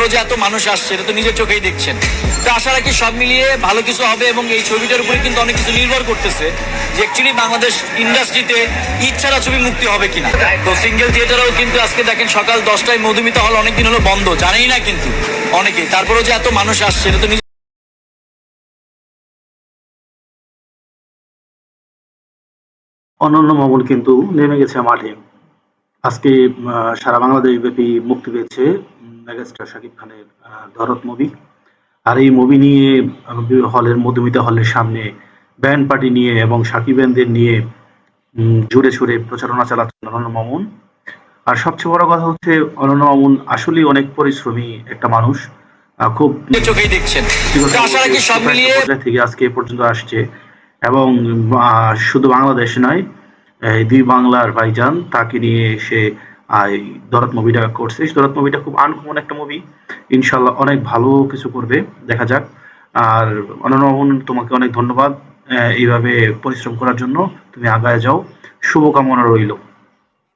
তারপরেও যে এত মানুষ আসছে এটা তো নিজের চোখেই দেখছেন। তো আশা রাখি সব মিলিয়ে ভালো কিছু হবে, এবং এই ছবিটার উপরে কিন্তু অনেক কিছু নির্ভর করতেছে যে অ্যাকচুয়ালি বাংলাদেশ ইন্ডাস্ট্রিতে ঈদ ছাড়া ছবি মুক্তি হবে কিনা। তো সিঙ্গেল থিয়েটারেও কিন্তু আজকে দেখেন সকাল 10টায় মধুমিতা হল অনেকদিন হলো বন্ধ, জানেই না কিন্তু অনেকেই। তারপরেও যে এত মানুষ আসছে এটা তো অনন্য মামুন কিন্তু নেমে গেছে মাঠে। আজকে সারা বাংলাদেশ ব্যাপী মুক্তি পেয়েছে মেগাস্টার শাকিব খানের দরদ মুভি। আর এই মুভি নিয়ে হলের মধুমিতা হলের সামনে ব্যান্ড পার্টি নিয়ে এবং সাকিবেনদের নিয়ে জোরে সোরে প্রচারণা চালাচ্ছেন অনন্য মামুন। আর সবচেয়ে বড় কথা হচ্ছে অনন্য মামুন আসলেই অনেক পরিশ্রমী একটা মানুষ। খুব নিজের চোখেই দেখছেন। তো আশা রাখি সব মিলিয়ে পর্যায় থেকে আজকে এ পর্যন্ত আসছে, এবং শুধু বাংলাদেশ নয়, এই দুই বাংলার ভাইজান তাকে নিয়ে সে এই দরদ মুভিটা করছে। দরদ মুভিটা খুব আনকমন একটা মুভি, ইনশাল্লাহ অনেক ভালো কিছু করবে, দেখা যাক। আর অনন্য মামুন, তোমাকে অনেক ধন্যবাদ এইভাবে পরিশ্রম করার জন্য। তুমি আগায় যাও, শুভকামনা রইল।